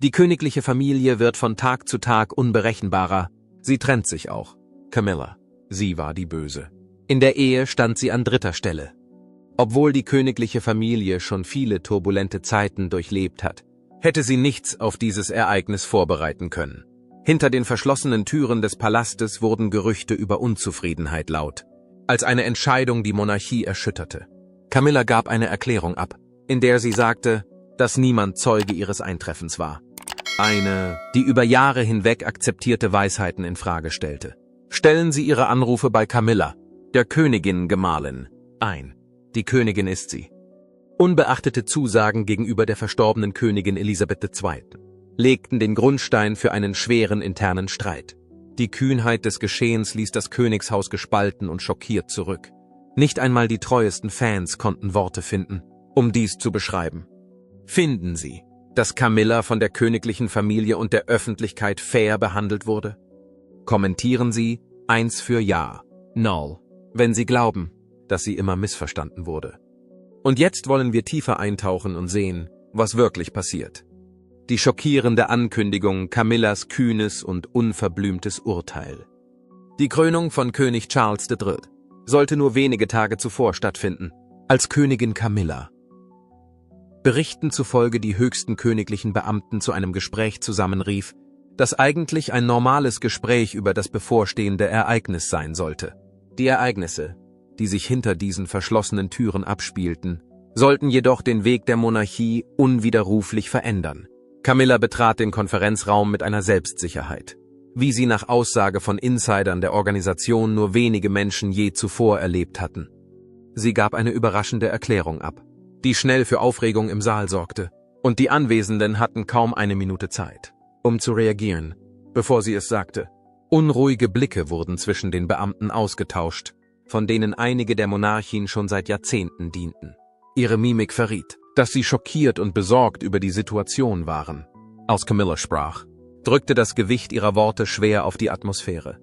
Die königliche Familie wird von Tag zu Tag unberechenbarer. Sie trennt sich auch. Camilla. Sie war die Böse. In der Ehe stand sie an dritter Stelle. Obwohl die königliche Familie schon viele turbulente Zeiten durchlebt hat, hätte sie nichts auf dieses Ereignis vorbereiten können. Hinter den verschlossenen Türen des Palastes wurden Gerüchte über Unzufriedenheit laut, als eine Entscheidung die Monarchie erschütterte. Camilla gab eine Erklärung ab, in der sie sagte, dass niemand Zeuge ihres Eintreffens war. Eine, die über Jahre hinweg akzeptierte Weisheiten in Frage stellte. Stellen Sie Ihre Anrufe bei Camilla, der Königin Gemahlin, ein. Die Königin ist sie. Unbeachtete Zusagen gegenüber der verstorbenen Königin Elisabeth II. Legten den Grundstein für einen schweren internen Streit. Die Kühnheit des Geschehens ließ das Königshaus gespalten und schockiert zurück. Nicht einmal die treuesten Fans konnten Worte finden, um dies zu beschreiben. Finden Sie, dass Camilla von der königlichen Familie und der Öffentlichkeit fair behandelt wurde? Kommentieren Sie 1 für Ja, 0, wenn Sie glauben, dass sie immer missverstanden wurde. Und jetzt wollen wir tiefer eintauchen und sehen, was wirklich passiert. Die schockierende Ankündigung Camillas kühnes und unverblümtes Urteil. Die Krönung von König Charles III. Sollte nur wenige Tage zuvor stattfinden, als Königin Camilla. Berichten zufolge die höchsten königlichen Beamten zu einem Gespräch zusammenrief, das eigentlich ein normales Gespräch über das bevorstehende Ereignis sein sollte. Die Ereignisse, die sich hinter diesen verschlossenen Türen abspielten, sollten jedoch den Weg der Monarchie unwiderruflich verändern. Camilla betrat den Konferenzraum mit einer Selbstsicherheit, wie sie nach Aussage von Insidern der Organisation nur wenige Menschen je zuvor erlebt hatten. Sie gab eine überraschende Erklärung ab, die schnell für Aufregung im Saal sorgte, und die Anwesenden hatten kaum eine Minute Zeit, um zu reagieren, bevor sie es sagte. Unruhige Blicke wurden zwischen den Beamten ausgetauscht, von denen einige der Monarchin schon seit Jahrzehnten dienten. Ihre Mimik verriet, dass sie schockiert und besorgt über die Situation waren. Als Camilla sprach, drückte das Gewicht ihrer Worte schwer auf die Atmosphäre.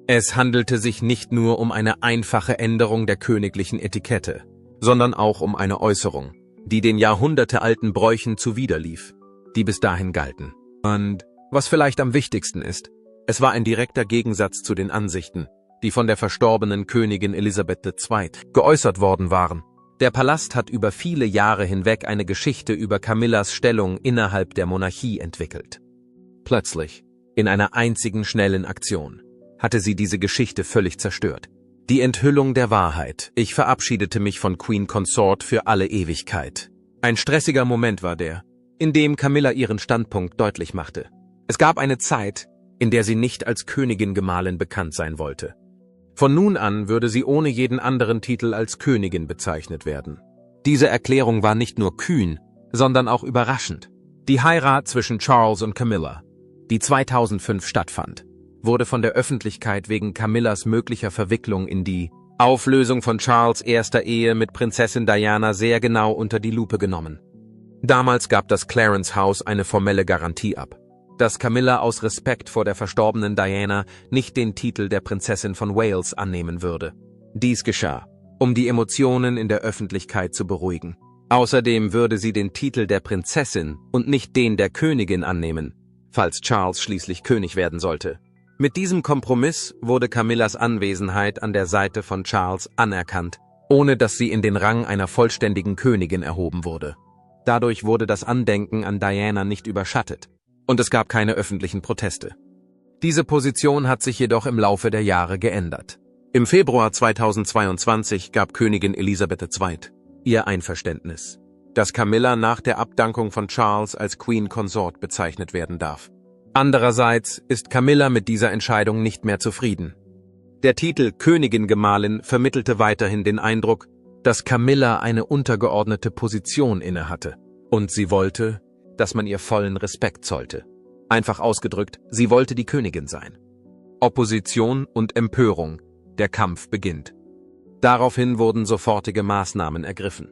Es handelte sich nicht nur um eine einfache Änderung der königlichen Etikette, sondern auch um eine Äußerung, die den jahrhundertealten Bräuchen zuwiderlief, die bis dahin galten. Und, was vielleicht am wichtigsten ist, es war ein direkter Gegensatz zu den Ansichten, die von der verstorbenen Königin Elisabeth II. Geäußert worden waren. Der Palast hat über viele Jahre hinweg eine Geschichte über Camillas Stellung innerhalb der Monarchie entwickelt. Plötzlich, in einer einzigen schnellen Aktion, hatte sie diese Geschichte völlig zerstört. Die Enthüllung der Wahrheit. Ich verabschiedete mich von Queen Consort für alle Ewigkeit. Ein stressiger Moment war der, in dem Camilla ihren Standpunkt deutlich machte. Es gab eine Zeit, in der sie nicht als Königin Gemahlin bekannt sein wollte. Von nun an würde sie ohne jeden anderen Titel als Königin bezeichnet werden. Diese Erklärung war nicht nur kühn, sondern auch überraschend. Die Heirat zwischen Charles und Camilla, die 2005 stattfand, wurde von der Öffentlichkeit wegen Camillas möglicher Verwicklung in die Auflösung von Charles' erster Ehe mit Prinzessin Diana sehr genau unter die Lupe genommen. Damals gab das Clarence House eine formelle Garantie ab, dass Camilla aus Respekt vor der verstorbenen Diana nicht den Titel der Prinzessin von Wales annehmen würde. Dies geschah, um die Emotionen in der Öffentlichkeit zu beruhigen. Außerdem würde sie den Titel der Prinzessin und nicht den der Königin annehmen, falls Charles schließlich König werden sollte. Mit diesem Kompromiss wurde Camillas Anwesenheit an der Seite von Charles anerkannt, ohne dass sie in den Rang einer vollständigen Königin erhoben wurde. Dadurch wurde das Andenken an Diana nicht überschattet. Und es gab keine öffentlichen Proteste. Diese Position hat sich jedoch im Laufe der Jahre geändert. Im Februar 2022 gab Königin Elisabeth II. Ihr Einverständnis, dass Camilla nach der Abdankung von Charles als Queen Consort bezeichnet werden darf. Andererseits ist Camilla mit dieser Entscheidung nicht mehr zufrieden. Der Titel Königin Gemahlin vermittelte weiterhin den Eindruck, dass Camilla eine untergeordnete Position innehatte. Und sie wollte, dass man ihr vollen Respekt zollte. Einfach ausgedrückt, sie wollte die Königin sein. Opposition und Empörung. Der Kampf beginnt. Daraufhin wurden sofortige Maßnahmen ergriffen.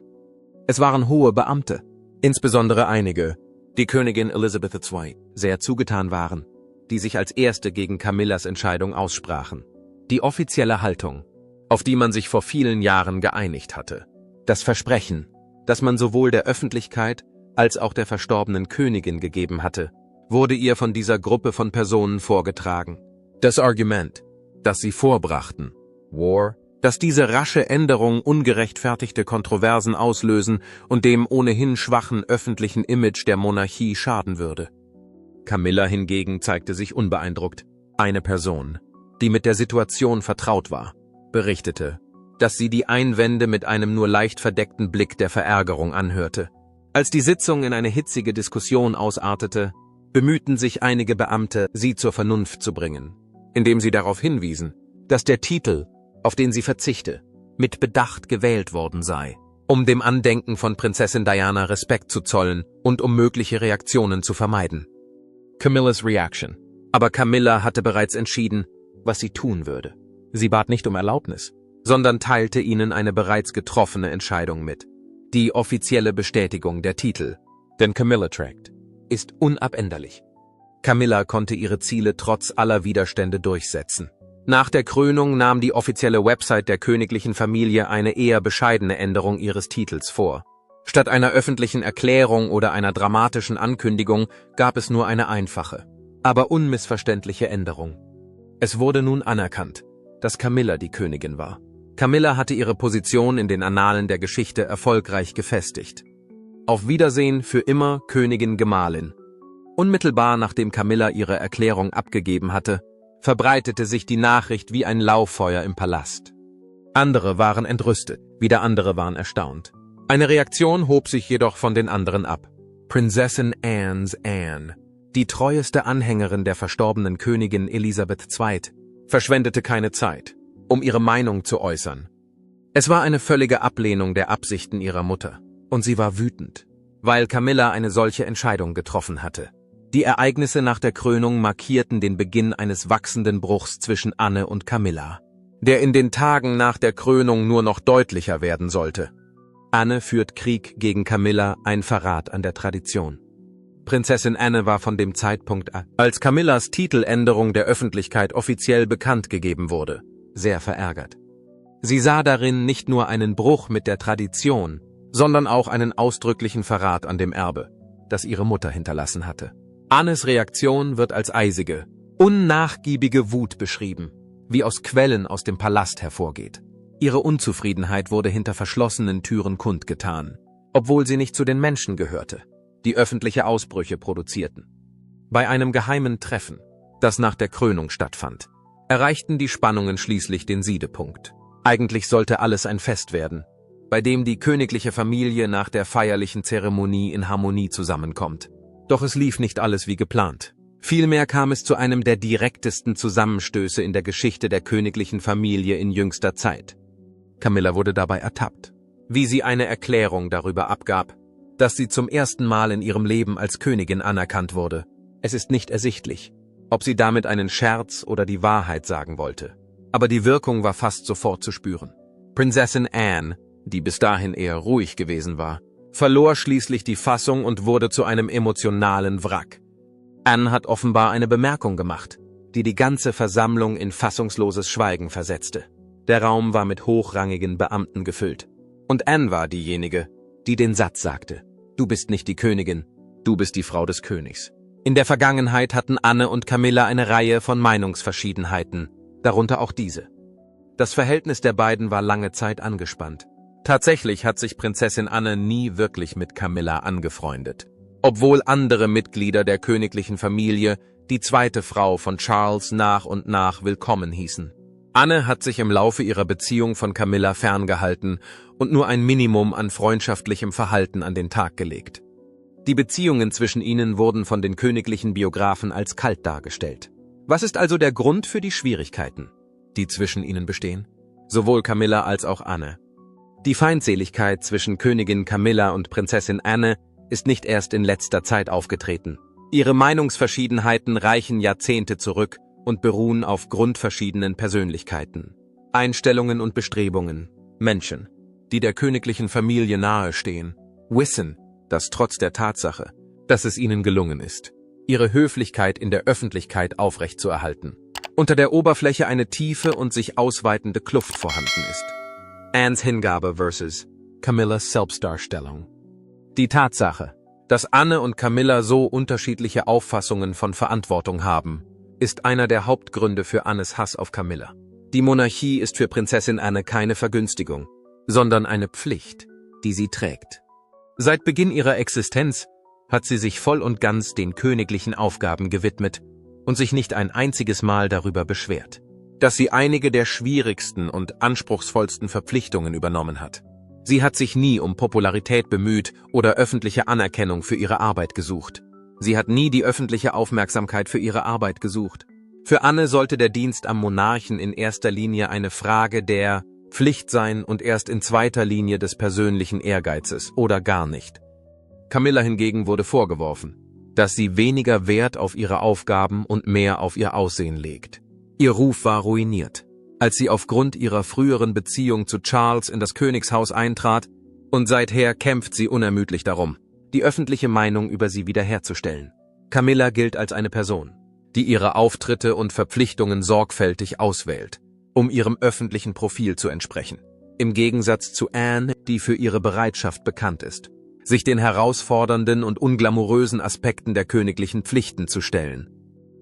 Es waren hohe Beamte, insbesondere einige, die Königin Elisabeth II. Sehr zugetan waren, die sich als erste gegen Camillas Entscheidung aussprachen. Die offizielle Haltung, auf die man sich vor vielen Jahren geeinigt hatte. Das Versprechen, das man sowohl der Öffentlichkeit als auch der verstorbenen Königin gegeben hatte, wurde ihr von dieser Gruppe von Personen vorgetragen. Das Argument, das sie vorbrachten, war, dass diese rasche Änderung ungerechtfertigte Kontroversen auslösen und dem ohnehin schwachen öffentlichen Image der Monarchie schaden würde. Camilla hingegen zeigte sich unbeeindruckt. Eine Person, die mit der Situation vertraut war, berichtete, dass sie die Einwände mit einem nur leicht verdeckten Blick der Verärgerung anhörte. Als die Sitzung in eine hitzige Diskussion ausartete, bemühten sich einige Beamte, sie zur Vernunft zu bringen, indem sie darauf hinwiesen, dass der Titel, auf den sie verzichte, mit Bedacht gewählt worden sei, um dem Andenken von Prinzessin Diana Respekt zu zollen und um mögliche Reaktionen zu vermeiden. Camillas Reaction. Aber Camilla hatte bereits entschieden, was sie tun würde. Sie bat nicht um Erlaubnis, sondern teilte ihnen eine bereits getroffene Entscheidung mit. Die offizielle Bestätigung der Titel, den Camilla trägt, ist unabänderlich. Camilla konnte ihre Ziele trotz aller Widerstände durchsetzen. Nach der Krönung nahm die offizielle Website der königlichen Familie eine eher bescheidene Änderung ihres Titels vor. Statt einer öffentlichen Erklärung oder einer dramatischen Ankündigung gab es nur eine einfache, aber unmissverständliche Änderung. Es wurde nun anerkannt, dass Camilla die Königin war. Camilla hatte ihre Position in den Annalen der Geschichte erfolgreich gefestigt. Auf Wiedersehen für immer Königin Gemahlin. Unmittelbar nachdem Camilla ihre Erklärung abgegeben hatte, verbreitete sich die Nachricht wie ein Lauffeuer im Palast. Andere waren entrüstet, wieder andere waren erstaunt. Eine Reaktion hob sich jedoch von den anderen ab. Prinzessin Anne's Anne, die treueste Anhängerin der verstorbenen Königin Elisabeth II., verschwendete keine Zeit, um ihre Meinung zu äußern. Es war eine völlige Ablehnung der Absichten ihrer Mutter, und sie war wütend, weil Camilla eine solche Entscheidung getroffen hatte. Die Ereignisse nach der Krönung markierten den Beginn eines wachsenden Bruchs zwischen Anne und Camilla, der in den Tagen nach der Krönung nur noch deutlicher werden sollte. Anne führt Krieg gegen Camilla, ein Verrat an der Tradition. Prinzessin Anne war von dem Zeitpunkt an, als Camillas Titeländerung der Öffentlichkeit offiziell bekannt gegeben wurde, sehr verärgert. Sie sah darin nicht nur einen Bruch mit der Tradition, sondern auch einen ausdrücklichen Verrat an dem Erbe, das ihre Mutter hinterlassen hatte. Annes Reaktion wird als eisige, unnachgiebige Wut beschrieben, wie aus Quellen aus dem Palast hervorgeht. Ihre Unzufriedenheit wurde hinter verschlossenen Türen kundgetan, obwohl sie nicht zu den Menschen gehörte, die öffentliche Ausbrüche produzierten. Bei einem geheimen Treffen, das nach der Krönung stattfand, erreichten die Spannungen schließlich den Siedepunkt. Eigentlich sollte alles ein Fest werden, bei dem die königliche Familie nach der feierlichen Zeremonie in Harmonie zusammenkommt. Doch es lief nicht alles wie geplant. Vielmehr kam es zu einem der direktesten Zusammenstöße in der Geschichte der königlichen Familie in jüngster Zeit. Camilla wurde dabei ertappt, wie sie eine Erklärung darüber abgab, dass sie zum ersten Mal in ihrem Leben als Königin anerkannt wurde. Es ist nicht ersichtlich, ob sie damit einen Scherz oder die Wahrheit sagen wollte. Aber die Wirkung war fast sofort zu spüren. Prinzessin Anne, die bis dahin eher ruhig gewesen war, verlor schließlich die Fassung und wurde zu einem emotionalen Wrack. Anne hat offenbar eine Bemerkung gemacht, die die ganze Versammlung in fassungsloses Schweigen versetzte. Der Raum war mit hochrangigen Beamten gefüllt. Und Anne war diejenige, die den Satz sagte: „Du bist nicht die Königin, du bist die Frau des Königs." In der Vergangenheit hatten Anne und Camilla eine Reihe von Meinungsverschiedenheiten, darunter auch diese. Das Verhältnis der beiden war lange Zeit angespannt. Tatsächlich hat sich Prinzessin Anne nie wirklich mit Camilla angefreundet, obwohl andere Mitglieder der königlichen Familie die zweite Frau von Charles nach und nach willkommen hießen. Anne hat sich im Laufe ihrer Beziehung von Camilla ferngehalten und nur ein Minimum an freundschaftlichem Verhalten an den Tag gelegt. Die Beziehungen zwischen ihnen wurden von den königlichen Biografen als kalt dargestellt. Was ist also der Grund für die Schwierigkeiten, die zwischen ihnen bestehen? Sowohl Camilla als auch Anne. Die Feindseligkeit zwischen Königin Camilla und Prinzessin Anne ist nicht erst in letzter Zeit aufgetreten. Ihre Meinungsverschiedenheiten reichen Jahrzehnte zurück und beruhen auf grundverschiedenen Persönlichkeiten, Einstellungen und Bestrebungen. Menschen, die der königlichen Familie nahestehen, wissen, dass trotz der Tatsache, dass es ihnen gelungen ist, ihre Höflichkeit in der Öffentlichkeit aufrechtzuerhalten, unter der Oberfläche eine tiefe und sich ausweitende Kluft vorhanden ist. Annes Hingabe versus Camillas Selbstdarstellung. Die Tatsache, dass Anne und Camilla so unterschiedliche Auffassungen von Verantwortung haben, ist einer der Hauptgründe für Annes Hass auf Camilla. Die Monarchie ist für Prinzessin Anne keine Vergünstigung, sondern eine Pflicht, die sie trägt. Seit Beginn ihrer Existenz hat sie sich voll und ganz den königlichen Aufgaben gewidmet und sich nicht ein einziges Mal darüber beschwert, dass sie einige der schwierigsten und anspruchsvollsten Verpflichtungen übernommen hat. Sie hat sich nie um Popularität bemüht oder öffentliche Anerkennung für ihre Arbeit gesucht. Sie hat nie die öffentliche Aufmerksamkeit für ihre Arbeit gesucht. Für Anne sollte der Dienst am Monarchen in erster Linie eine Frage der Pflicht sein und erst in zweiter Linie des persönlichen Ehrgeizes oder gar nicht. Camilla hingegen wurde vorgeworfen, dass sie weniger Wert auf ihre Aufgaben und mehr auf ihr Aussehen legt. Ihr Ruf war ruiniert, als sie aufgrund ihrer früheren Beziehung zu Charles in das Königshaus eintrat, und seither kämpft sie unermüdlich darum, die öffentliche Meinung über sie wiederherzustellen. Camilla gilt als eine Person, die ihre Auftritte und Verpflichtungen sorgfältig auswählt, um ihrem öffentlichen Profil zu entsprechen. Im Gegensatz zu Anne, die für ihre Bereitschaft bekannt ist, sich den herausfordernden und unglamourösen Aspekten der königlichen Pflichten zu stellen.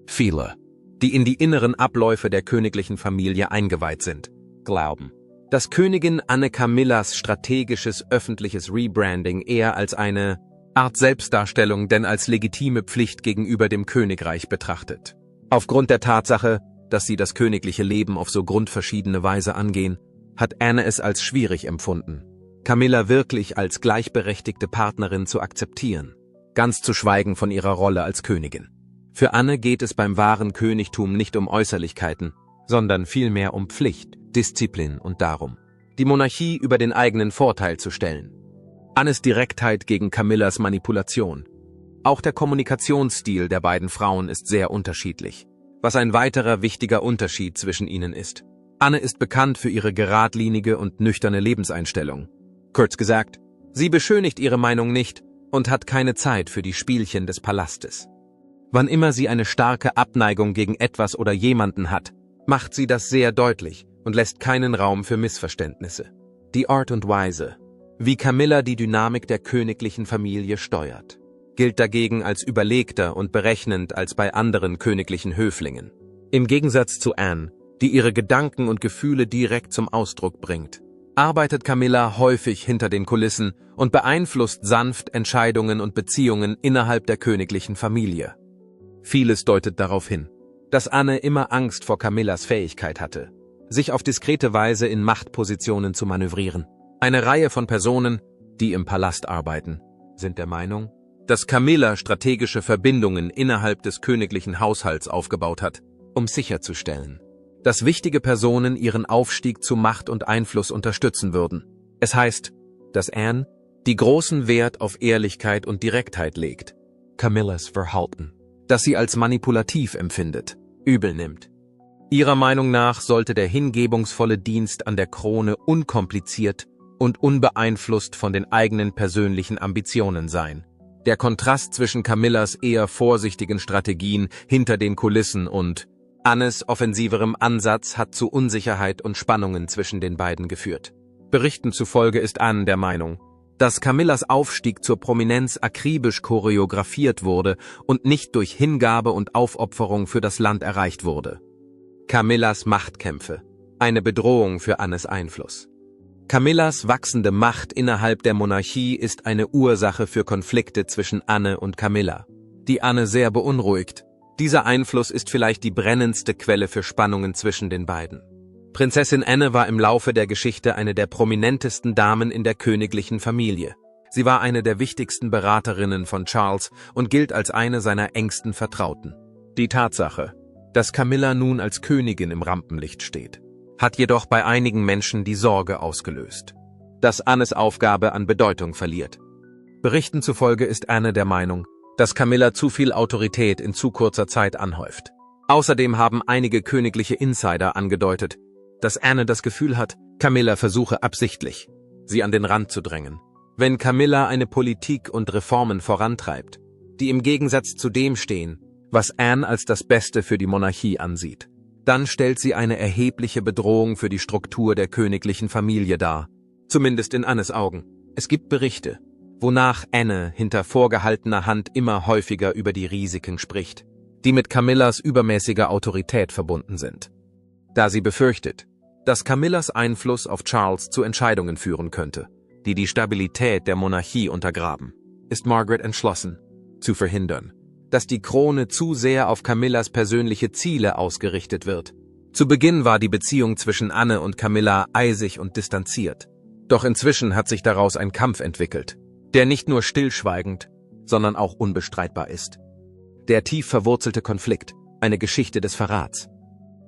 Viele, die in die inneren Abläufe der königlichen Familie eingeweiht sind, glauben, dass Königin Anne Camillas strategisches öffentliches Rebranding eher als eine Art Selbstdarstellung denn als legitime Pflicht gegenüber dem Königreich betrachtet. Aufgrund der Tatsache, dass sie das königliche Leben auf so grundverschiedene Weise angehen, hat Anne es als schwierig empfunden, Camilla wirklich als gleichberechtigte Partnerin zu akzeptieren, ganz zu schweigen von ihrer Rolle als Königin. Für Anne geht es beim wahren Königtum nicht um Äußerlichkeiten, sondern vielmehr um Pflicht, Disziplin und darum, die Monarchie über den eigenen Vorteil zu stellen. Annes Direktheit gegen Camillas Manipulation. Auch der Kommunikationsstil der beiden Frauen ist sehr unterschiedlich, was ein weiterer wichtiger Unterschied zwischen ihnen ist. Anne ist bekannt für ihre geradlinige und nüchterne Lebenseinstellung. Kurz gesagt, sie beschönigt ihre Meinung nicht und hat keine Zeit für die Spielchen des Palastes. Wann immer sie eine starke Abneigung gegen etwas oder jemanden hat, macht sie das sehr deutlich und lässt keinen Raum für Missverständnisse. Die Art und Weise, wie Camilla die Dynamik der königlichen Familie steuert, gilt dagegen als überlegter und berechnend als bei anderen königlichen Höflingen. Im Gegensatz zu Anne, die ihre Gedanken und Gefühle direkt zum Ausdruck bringt, arbeitet Camilla häufig hinter den Kulissen und beeinflusst sanft Entscheidungen und Beziehungen innerhalb der königlichen Familie. Vieles deutet darauf hin, dass Anne immer Angst vor Camillas Fähigkeit hatte, sich auf diskrete Weise in Machtpositionen zu manövrieren. Eine Reihe von Personen, die im Palast arbeiten, sind der Meinung, dass Camilla strategische Verbindungen innerhalb des königlichen Haushalts aufgebaut hat, um sicherzustellen, dass wichtige Personen ihren Aufstieg zu Macht und Einfluss unterstützen würden. Es heißt, dass Anne die großen Wert auf Ehrlichkeit und Direktheit legt, Camillas Verhalten, das sie als manipulativ empfindet, übel nimmt. Ihrer Meinung nach sollte der hingebungsvolle Dienst an der Krone unkompliziert und unbeeinflusst von den eigenen persönlichen Ambitionen sein. Der Kontrast zwischen Camillas eher vorsichtigen Strategien hinter den Kulissen und Annes offensiverem Ansatz hat zu Unsicherheit und Spannungen zwischen den beiden geführt. Berichten zufolge ist Anne der Meinung, dass Camillas Aufstieg zur Prominenz akribisch choreografiert wurde und nicht durch Hingabe und Aufopferung für das Land erreicht wurde. Camillas Machtkämpfe, eine Bedrohung für Annes Einfluss. Camillas wachsende Macht innerhalb der Monarchie ist eine Ursache für Konflikte zwischen Anne und Camilla, die Anne sehr beunruhigt. Dieser Einfluss ist vielleicht die brennendste Quelle für Spannungen zwischen den beiden. Prinzessin Anne war im Laufe der Geschichte eine der prominentesten Damen in der königlichen Familie. Sie war eine der wichtigsten Beraterinnen von Charles und gilt als eine seiner engsten Vertrauten. Die Tatsache, dass Camilla nun als Königin im Rampenlicht steht, hat jedoch bei einigen Menschen die Sorge ausgelöst, dass Annes Aufgabe an Bedeutung verliert. Berichten zufolge ist Anne der Meinung, dass Camilla zu viel Autorität in zu kurzer Zeit anhäuft. Außerdem haben einige königliche Insider angedeutet, dass Anne das Gefühl hat, Camilla versuche absichtlich, sie an den Rand zu drängen. Wenn Camilla eine Politik und Reformen vorantreibt, die im Gegensatz zu dem stehen, was Anne als das Beste für die Monarchie ansieht, dann stellt sie eine erhebliche Bedrohung für die Struktur der königlichen Familie dar. Zumindest in Annes Augen. Es gibt Berichte, wonach Anne hinter vorgehaltener Hand immer häufiger über die Risiken spricht, die mit Camillas übermäßiger Autorität verbunden sind. Da sie befürchtet, dass Camillas Einfluss auf Charles zu Entscheidungen führen könnte, die die Stabilität der Monarchie untergraben, ist Margaret entschlossen, zu verhindern, dass die Krone zu sehr auf Camillas persönliche Ziele ausgerichtet wird. Zu Beginn war die Beziehung zwischen Anne und Camilla eisig und distanziert. Doch inzwischen hat sich daraus ein Kampf entwickelt, der nicht nur stillschweigend, sondern auch unbestreitbar ist. Der tief verwurzelte Konflikt, eine Geschichte des Verrats.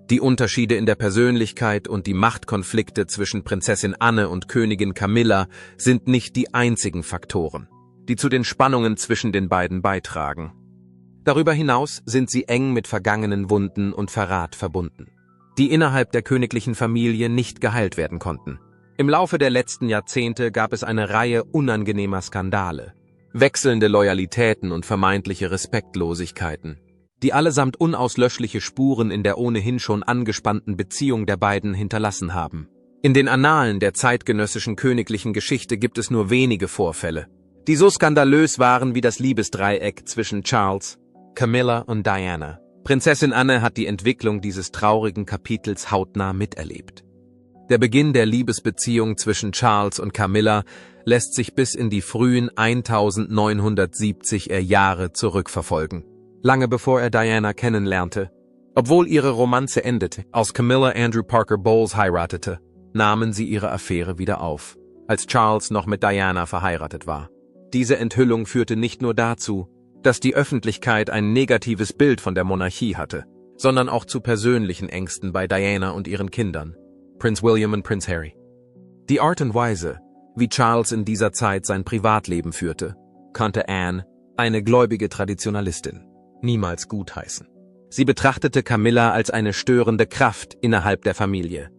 Die Unterschiede in der Persönlichkeit und die Machtkonflikte zwischen Prinzessin Anne und Königin Camilla sind nicht die einzigen Faktoren, die zu den Spannungen zwischen den beiden beitragen. Darüber hinaus sind sie eng mit vergangenen Wunden und Verrat verbunden, die innerhalb der königlichen Familie nicht geheilt werden konnten. Im Laufe der letzten Jahrzehnte gab es eine Reihe unangenehmer Skandale, wechselnde Loyalitäten und vermeintliche Respektlosigkeiten, die allesamt unauslöschliche Spuren in der ohnehin schon angespannten Beziehung der beiden hinterlassen haben. In den Annalen der zeitgenössischen königlichen Geschichte gibt es nur wenige Vorfälle, die so skandalös waren wie das Liebesdreieck zwischen Charles, Camilla und Diana. Prinzessin Anne hat die Entwicklung dieses traurigen Kapitels hautnah miterlebt. Der Beginn der Liebesbeziehung zwischen Charles und Camilla lässt sich bis in die frühen 1970er Jahre zurückverfolgen, lange bevor er Diana kennenlernte. Obwohl ihre Romanze endete, als Camilla Andrew Parker Bowles heiratete, nahmen sie ihre Affäre wieder auf, als Charles noch mit Diana verheiratet war. Diese Enthüllung führte nicht nur dazu, dass die Öffentlichkeit ein negatives Bild von der Monarchie hatte, sondern auch zu persönlichen Ängsten bei Diana und ihren Kindern, Prinz William und Prinz Harry. Die Art und Weise, wie Charles in dieser Zeit sein Privatleben führte, konnte Anne, eine gläubige Traditionalistin, niemals gutheißen. Sie betrachtete Camilla als eine störende Kraft innerhalb der Familie,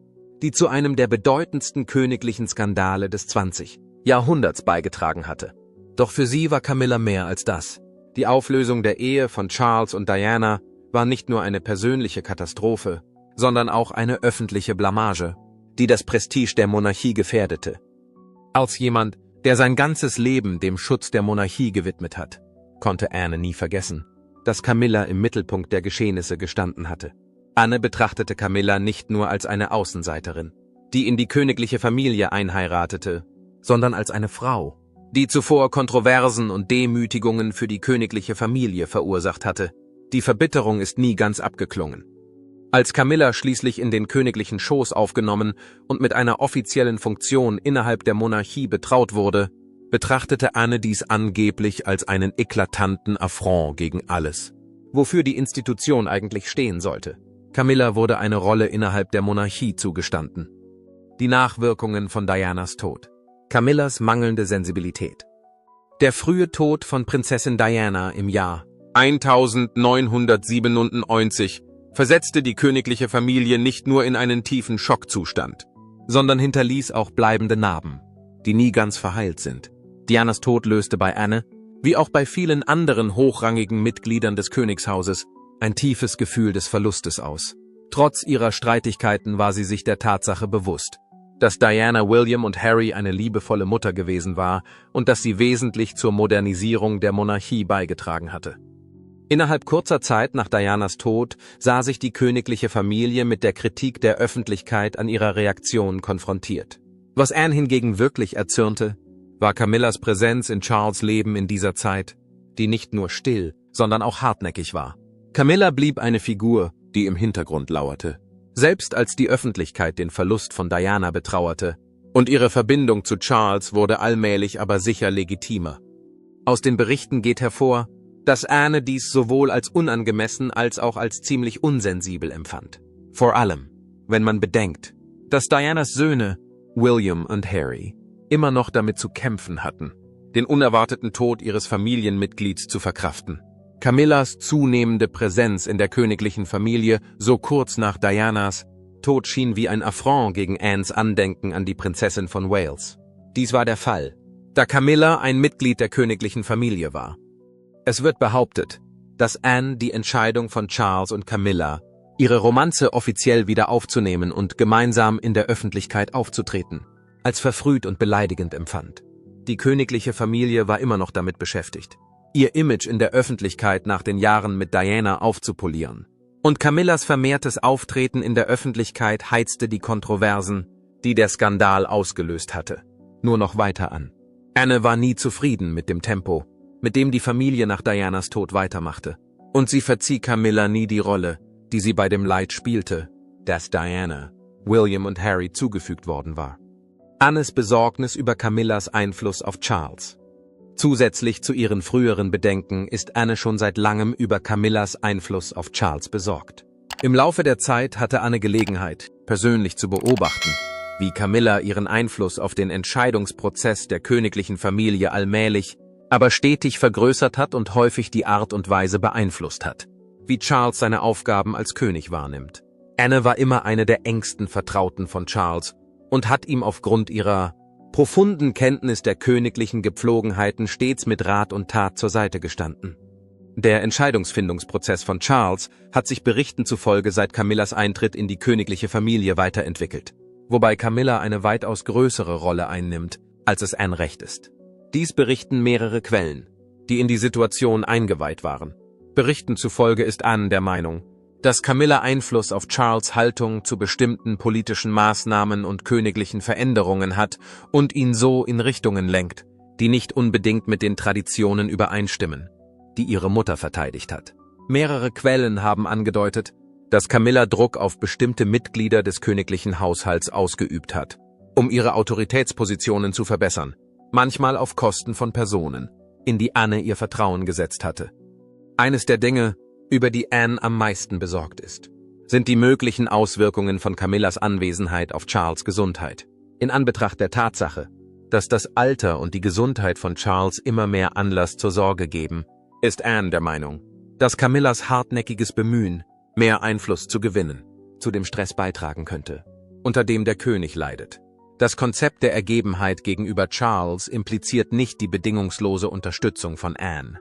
die zu einem der bedeutendsten königlichen Skandale des 20. Jahrhunderts beigetragen hatte. Doch für sie war Camilla mehr als das. Die Auflösung der Ehe von Charles und Diana war nicht nur eine persönliche Katastrophe, sondern auch eine öffentliche Blamage, die das Prestige der Monarchie gefährdete. Als jemand, der sein ganzes Leben dem Schutz der Monarchie gewidmet hat, konnte Anne nie vergessen, dass Camilla im Mittelpunkt der Geschehnisse gestanden hatte. Anne betrachtete Camilla nicht nur als eine Außenseiterin, die in die königliche Familie einheiratete, sondern als eine Frau, die zuvor Kontroversen und Demütigungen für die königliche Familie verursacht hatte. Die Verbitterung ist nie ganz abgeklungen. Als Camilla schließlich in den königlichen Schoß aufgenommen und mit einer offiziellen Funktion innerhalb der Monarchie betraut wurde, betrachtete Anne dies angeblich als einen eklatanten Affront gegen alles, wofür die Institution eigentlich stehen sollte. Camilla wurde eine Rolle innerhalb der Monarchie zugestanden. Die Nachwirkungen von Dianas Tod. Camillas mangelnde Sensibilität. Der frühe Tod von Prinzessin Diana im Jahr 1997 versetzte die königliche Familie nicht nur in einen tiefen Schockzustand, sondern hinterließ auch bleibende Narben, die nie ganz verheilt sind. Dianas Tod löste bei Anne, wie auch bei vielen anderen hochrangigen Mitgliedern des Königshauses, ein tiefes Gefühl des Verlustes aus. Trotz ihrer Streitigkeiten war sie sich der Tatsache bewusst, dass Diana William und Harry eine liebevolle Mutter gewesen war und dass sie wesentlich zur Modernisierung der Monarchie beigetragen hatte. Innerhalb kurzer Zeit nach Dianas Tod sah sich die königliche Familie mit der Kritik der Öffentlichkeit an ihrer Reaktion konfrontiert. Was Anne hingegen wirklich erzürnte, war Camillas Präsenz in Charles' Leben in dieser Zeit, die nicht nur still, sondern auch hartnäckig war. Camilla blieb eine Figur, die im Hintergrund lauerte. Selbst als die Öffentlichkeit den Verlust von Diana betrauerte, und ihre Verbindung zu Charles wurde allmählich aber sicher legitimer. Aus den Berichten geht hervor, dass Anne dies sowohl als unangemessen als auch als ziemlich unsensibel empfand. Vor allem, wenn man bedenkt, dass Dianas Söhne, William und Harry, immer noch damit zu kämpfen hatten, den unerwarteten Tod ihres Familienmitglieds zu verkraften. Camillas zunehmende Präsenz in der königlichen Familie so kurz nach Dianas Tod schien wie ein Affront gegen Annes Andenken an die Prinzessin von Wales. Dies war der Fall, da Camilla ein Mitglied der königlichen Familie war. Es wird behauptet, dass Anne die Entscheidung von Charles und Camilla, ihre Romanze offiziell wieder aufzunehmen und gemeinsam in der Öffentlichkeit aufzutreten, als verfrüht und beleidigend empfand. Die königliche Familie war immer noch damit beschäftigt, ihr Image in der Öffentlichkeit nach den Jahren mit Diana aufzupolieren. Und Camillas vermehrtes Auftreten in der Öffentlichkeit heizte die Kontroversen, die der Skandal ausgelöst hatte, nur noch weiter an. Anne war nie zufrieden mit dem Tempo, mit dem die Familie nach Dianas Tod weitermachte. Und sie verzieh Camilla nie die Rolle, die sie bei dem Leid spielte, das Diana, William und Harry zugefügt worden war. Annes Besorgnis über Camillas Einfluss auf Charles. Zusätzlich zu ihren früheren Bedenken ist Anne schon seit langem über Camillas Einfluss auf Charles besorgt. Im Laufe der Zeit hatte Anne Gelegenheit, persönlich zu beobachten, wie Camilla ihren Einfluss auf den Entscheidungsprozess der königlichen Familie allmählich, aber stetig vergrößert hat und häufig die Art und Weise beeinflusst hat, wie Charles seine Aufgaben als König wahrnimmt. Anne war immer eine der engsten Vertrauten von Charles und hat ihm aufgrund ihrer profunden Kenntnis der königlichen Gepflogenheiten stets mit Rat und Tat zur Seite gestanden. Der Entscheidungsfindungsprozess von Charles hat sich Berichten zufolge seit Camillas Eintritt in die königliche Familie weiterentwickelt, wobei Camilla eine weitaus größere Rolle einnimmt, als es Anne recht ist. Dies berichten mehrere Quellen, die in die Situation eingeweiht waren. Berichten zufolge ist Anne der Meinung, dass Camilla Einfluss auf Charles' Haltung zu bestimmten politischen Maßnahmen und königlichen Veränderungen hat und ihn so in Richtungen lenkt, die nicht unbedingt mit den Traditionen übereinstimmen, die ihre Mutter verteidigt hat. Mehrere Quellen haben angedeutet, dass Camilla Druck auf bestimmte Mitglieder des königlichen Haushalts ausgeübt hat, um ihre Autoritätspositionen zu verbessern, manchmal auf Kosten von Personen, in die Anne ihr Vertrauen gesetzt hatte. Eines der Dinge, über die Anne am meisten besorgt ist, sind die möglichen Auswirkungen von Camillas Anwesenheit auf Charles' Gesundheit. In Anbetracht der Tatsache, dass das Alter und die Gesundheit von Charles immer mehr Anlass zur Sorge geben, ist Anne der Meinung, dass Camillas hartnäckiges Bemühen, mehr Einfluss zu gewinnen, zu dem Stress beitragen könnte, unter dem der König leidet. Das Konzept der Ergebenheit gegenüber Charles impliziert nicht die bedingungslose Unterstützung von Anne.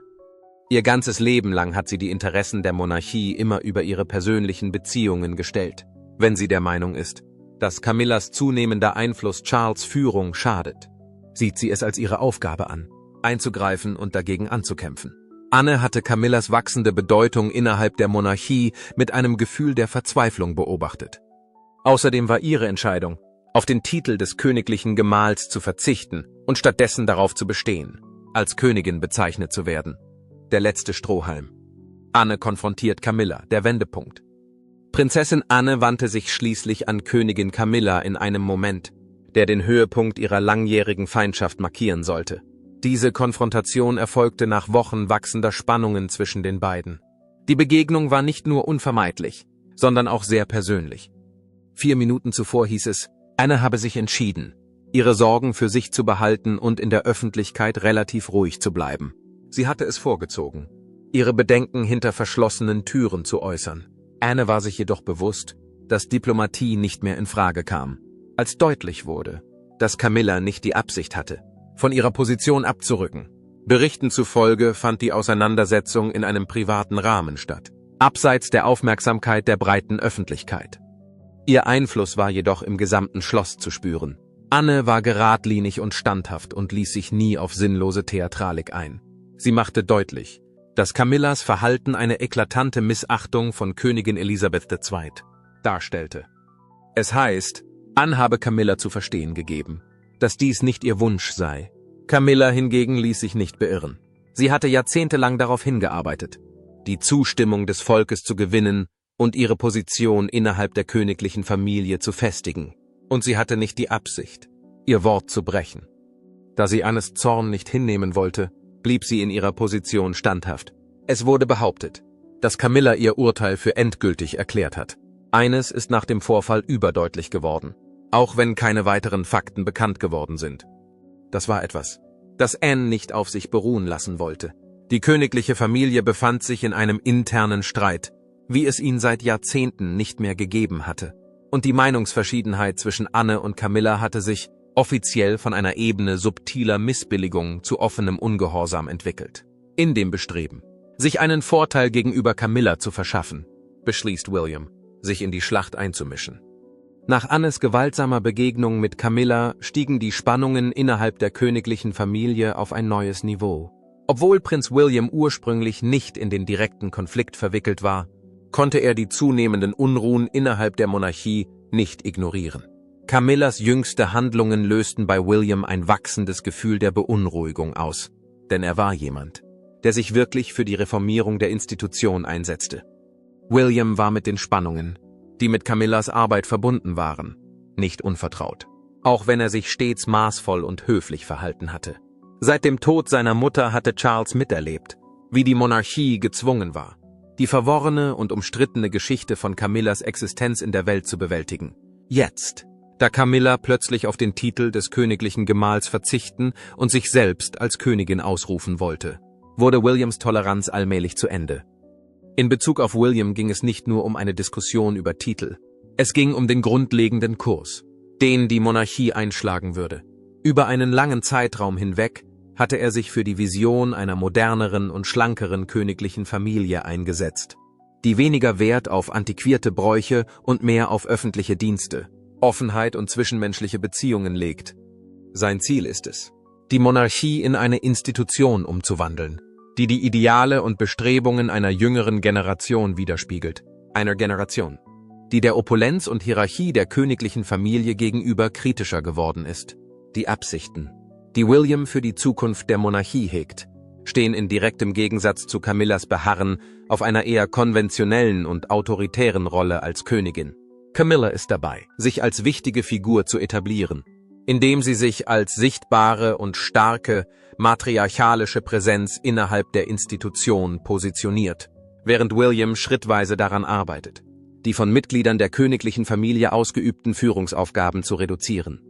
Ihr ganzes Leben lang hat sie die Interessen der Monarchie immer über ihre persönlichen Beziehungen gestellt, wenn sie der Meinung ist, dass Camillas zunehmender Einfluss Charles' Führung schadet. Sieht sie es als ihre Aufgabe an, einzugreifen und dagegen anzukämpfen. Anne hatte Camillas wachsende Bedeutung innerhalb der Monarchie mit einem Gefühl der Verzweiflung beobachtet. Außerdem war ihre Entscheidung, auf den Titel des königlichen Gemahls zu verzichten und stattdessen darauf zu bestehen, als Königin bezeichnet zu werden, der letzte Strohhalm. Anne konfrontiert Camilla, der Wendepunkt. Prinzessin Anne wandte sich schließlich an Königin Camilla in einem Moment, der den Höhepunkt ihrer langjährigen Feindschaft markieren sollte. Diese Konfrontation erfolgte nach Wochen wachsender Spannungen zwischen den beiden. Die Begegnung war nicht nur unvermeidlich, sondern auch sehr persönlich. 4 Minuten zuvor hieß es, Anne habe sich entschieden, ihre Sorgen für sich zu behalten und in der Öffentlichkeit relativ ruhig zu bleiben. Sie hatte es vorgezogen, ihre Bedenken hinter verschlossenen Türen zu äußern. Anne war sich jedoch bewusst, dass Diplomatie nicht mehr in Frage kam, als deutlich wurde, dass Camilla nicht die Absicht hatte, von ihrer Position abzurücken. Berichten zufolge fand die Auseinandersetzung in einem privaten Rahmen statt, abseits der Aufmerksamkeit der breiten Öffentlichkeit. Ihr Einfluss war jedoch im gesamten Schloss zu spüren. Anne war geradlinig und standhaft und ließ sich nie auf sinnlose Theatralik ein. Sie machte deutlich, dass Camillas Verhalten eine eklatante Missachtung von Königin Elisabeth II. Darstellte. Es heißt, Anne habe Camilla zu verstehen gegeben, dass dies nicht ihr Wunsch sei. Camilla hingegen ließ sich nicht beirren. Sie hatte jahrzehntelang darauf hingearbeitet, die Zustimmung des Volkes zu gewinnen und ihre Position innerhalb der königlichen Familie zu festigen. Und sie hatte nicht die Absicht, ihr Wort zu brechen. Da sie Annes Zorn nicht hinnehmen wollte, blieb sie in ihrer Position standhaft. Es wurde behauptet, dass Camilla ihr Urteil für endgültig erklärt hat. Eines ist nach dem Vorfall überdeutlich geworden, auch wenn keine weiteren Fakten bekannt geworden sind. Das war etwas, das Anne nicht auf sich beruhen lassen wollte. Die königliche Familie befand sich in einem internen Streit, wie es ihn seit Jahrzehnten nicht mehr gegeben hatte. Und die Meinungsverschiedenheit zwischen Anne und Camilla hatte sich offiziell von einer Ebene subtiler Missbilligung zu offenem Ungehorsam entwickelt. In dem Bestreben, sich einen Vorteil gegenüber Camilla zu verschaffen, beschließt William, sich in die Schlacht einzumischen. Nach Annes gewaltsamer Begegnung mit Camilla stiegen die Spannungen innerhalb der königlichen Familie auf ein neues Niveau. Obwohl Prinz William ursprünglich nicht in den direkten Konflikt verwickelt war, konnte er die zunehmenden Unruhen innerhalb der Monarchie nicht ignorieren. Camillas jüngste Handlungen lösten bei William ein wachsendes Gefühl der Beunruhigung aus, denn er war jemand, der sich wirklich für die Reformierung der Institution einsetzte. William war mit den Spannungen, die mit Camillas Arbeit verbunden waren, nicht unvertraut, auch wenn er sich stets maßvoll und höflich verhalten hatte. Seit dem Tod seiner Mutter hatte Charles miterlebt, wie die Monarchie gezwungen war, die verworrene und umstrittene Geschichte von Camillas Existenz in der Welt zu bewältigen. Jetzt, da Camilla plötzlich auf den Titel des königlichen Gemahls verzichten und sich selbst als Königin ausrufen wollte, wurde Williams Toleranz allmählich zu Ende. In Bezug auf William ging es nicht nur um eine Diskussion über Titel. Es ging um den grundlegenden Kurs, den die Monarchie einschlagen würde. Über einen langen Zeitraum hinweg hatte er sich für die Vision einer moderneren und schlankeren königlichen Familie eingesetzt, die weniger Wert auf antiquierte Bräuche und mehr auf öffentliche Dienste, Offenheit und zwischenmenschliche Beziehungen legt. Sein Ziel ist es, die Monarchie in eine Institution umzuwandeln, die die Ideale und Bestrebungen einer jüngeren Generation widerspiegelt. Einer Generation, die der Opulenz und Hierarchie der königlichen Familie gegenüber kritischer geworden ist. Die Absichten, die William für die Zukunft der Monarchie hegt, stehen in direktem Gegensatz zu Camillas Beharren auf einer eher konventionellen und autoritären Rolle als Königin. Camilla ist dabei, sich als wichtige Figur zu etablieren, indem sie sich als sichtbare und starke, matriarchalische Präsenz innerhalb der Institution positioniert, während William schrittweise daran arbeitet, die von Mitgliedern der königlichen Familie ausgeübten Führungsaufgaben zu reduzieren.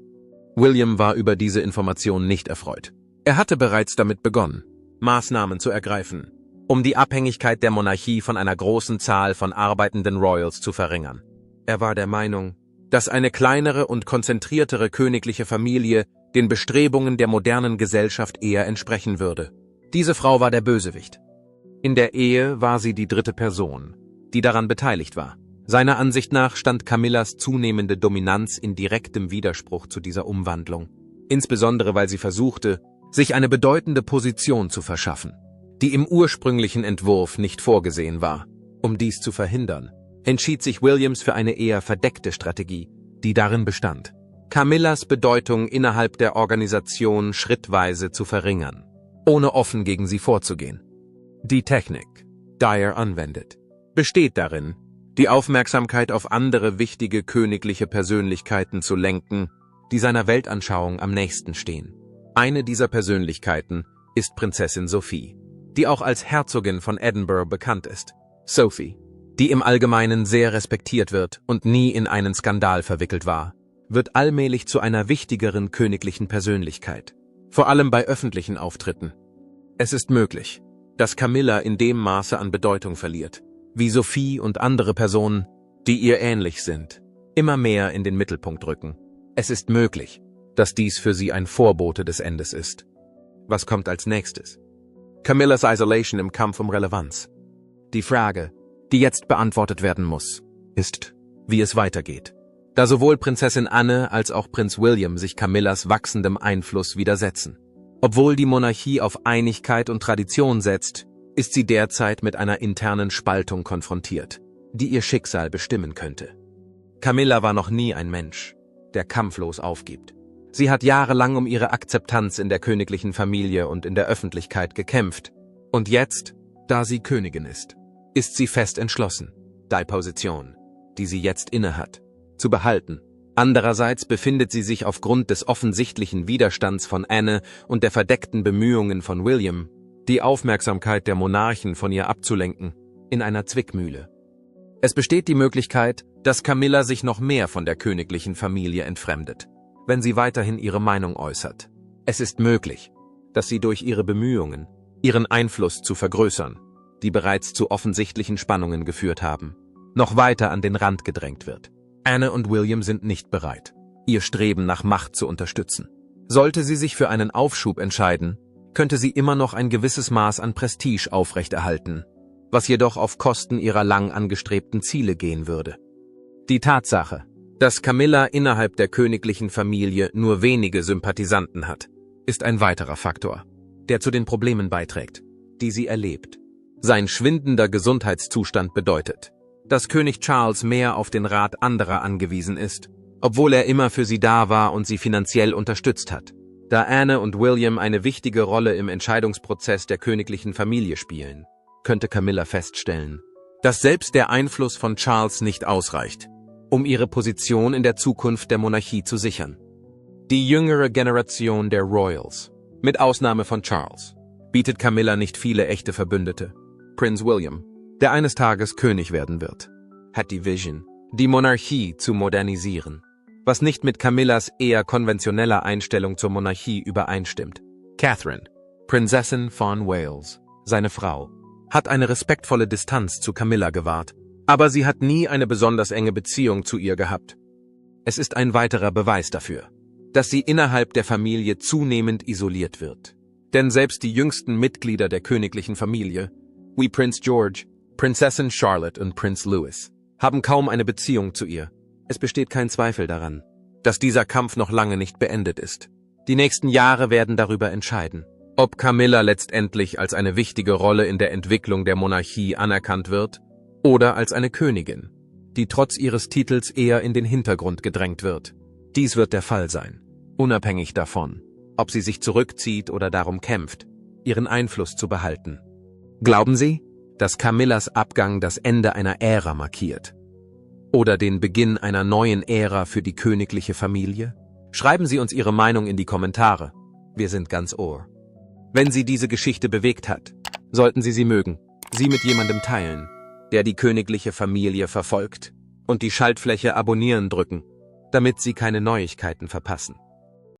William war über diese Information nicht erfreut. Er hatte bereits damit begonnen, Maßnahmen zu ergreifen, um die Abhängigkeit der Monarchie von einer großen Zahl von arbeitenden Royals zu verringern. Er war der Meinung, dass eine kleinere und konzentriertere königliche Familie den Bestrebungen der modernen Gesellschaft eher entsprechen würde. Diese Frau war der Bösewicht. In der Ehe war sie die dritte Person, die daran beteiligt war. Seiner Ansicht nach stand Camillas zunehmende Dominanz in direktem Widerspruch zu dieser Umwandlung, insbesondere weil sie versuchte, sich eine bedeutende Position zu verschaffen, die im ursprünglichen Entwurf nicht vorgesehen war. Um dies zu verhindern, entschied sich Williams für eine eher verdeckte Strategie, die darin bestand, Camillas Bedeutung innerhalb der Organisation schrittweise zu verringern, ohne offen gegen sie vorzugehen. Die Technik, die er anwendet, besteht darin, die Aufmerksamkeit auf andere wichtige königliche Persönlichkeiten zu lenken, die seiner Weltanschauung am nächsten stehen. Eine dieser Persönlichkeiten ist Prinzessin Sophie, die auch als Herzogin von Edinburgh bekannt ist. Sophie, die im Allgemeinen sehr respektiert wird und nie in einen Skandal verwickelt war, wird allmählich zu einer wichtigeren königlichen Persönlichkeit, vor allem bei öffentlichen Auftritten. Es ist möglich, dass Camilla in dem Maße an Bedeutung verliert, wie Sophie und andere Personen, die ihr ähnlich sind, immer mehr in den Mittelpunkt rücken. Es ist möglich, dass dies für sie ein Vorbote des Endes ist. Was kommt als nächstes? Camillas Isolation im Kampf um Relevanz. Die Frage, die jetzt beantwortet werden muss, ist, wie es weitergeht. Da sowohl Prinzessin Anne als auch Prinz William sich Camillas wachsendem Einfluss widersetzen. Obwohl die Monarchie auf Einigkeit und Tradition setzt, ist sie derzeit mit einer internen Spaltung konfrontiert, die ihr Schicksal bestimmen könnte. Camilla war noch nie ein Mensch, der kampflos aufgibt. Sie hat jahrelang um ihre Akzeptanz in der königlichen Familie und in der Öffentlichkeit gekämpft. Und jetzt, da sie Königin ist sie fest entschlossen, die Position, die sie jetzt innehat, zu behalten. Andererseits befindet sie sich aufgrund des offensichtlichen Widerstands von Anne und der verdeckten Bemühungen von William, die Aufmerksamkeit der Monarchen von ihr abzulenken, in einer Zwickmühle. Es besteht die Möglichkeit, dass Camilla sich noch mehr von der königlichen Familie entfremdet, wenn sie weiterhin ihre Meinung äußert. Es ist möglich, dass sie durch ihre Bemühungen, ihren Einfluss zu vergrößern, die bereits zu offensichtlichen Spannungen geführt haben, noch weiter an den Rand gedrängt wird. Anne und William sind nicht bereit, ihr Streben nach Macht zu unterstützen. Sollte sie sich für einen Aufschub entscheiden, könnte sie immer noch ein gewisses Maß an Prestige aufrechterhalten, was jedoch auf Kosten ihrer lang angestrebten Ziele gehen würde. Die Tatsache, Dass Camilla innerhalb der königlichen Familie nur wenige Sympathisanten hat, ist ein weiterer Faktor, der zu den Problemen beiträgt, die sie erlebt. Sein schwindender Gesundheitszustand bedeutet, dass König Charles mehr auf den Rat anderer angewiesen ist, obwohl er immer für sie da war und sie finanziell unterstützt hat. Da Anne und William eine wichtige Rolle im Entscheidungsprozess der königlichen Familie spielen, könnte Camilla feststellen, dass selbst der Einfluss von Charles nicht ausreicht, um ihre Position in der Zukunft der Monarchie zu sichern. Die jüngere Generation der Royals, mit Ausnahme von Charles, bietet Camilla nicht viele echte Verbündete. Prinz William, der eines Tages König werden wird, hat die Vision, die Monarchie zu modernisieren, was nicht mit Camillas eher konventioneller Einstellung zur Monarchie übereinstimmt. Catherine, Prinzessin von Wales, seine Frau, hat eine respektvolle Distanz zu Camilla gewahrt, aber sie hat nie eine besonders enge Beziehung zu ihr gehabt. Es ist ein weiterer Beweis dafür, dass sie innerhalb der Familie zunehmend isoliert wird. Denn selbst die jüngsten Mitglieder der königlichen Familie, wie Prinz George, Prinzessin Charlotte und Prinz Louis, haben kaum eine Beziehung zu ihr. Es besteht kein Zweifel daran, dass dieser Kampf noch lange nicht beendet ist. Die nächsten Jahre werden darüber entscheiden, ob Camilla letztendlich als eine wichtige Rolle in der Entwicklung der Monarchie anerkannt wird oder als eine Königin, die trotz ihres Titels eher in den Hintergrund gedrängt wird. Dies wird der Fall sein, unabhängig davon, ob sie sich zurückzieht oder darum kämpft, ihren Einfluss zu behalten. Glauben Sie, dass Camillas Abgang das Ende einer Ära markiert? Oder den Beginn einer neuen Ära für die königliche Familie? Schreiben Sie uns Ihre Meinung in die Kommentare. Wir sind ganz Ohr. Wenn Sie diese Geschichte bewegt hat, sollten Sie sie mögen, sie mit jemandem teilen, der die königliche Familie verfolgt, und die Schaltfläche Abonnieren drücken, damit Sie keine Neuigkeiten verpassen.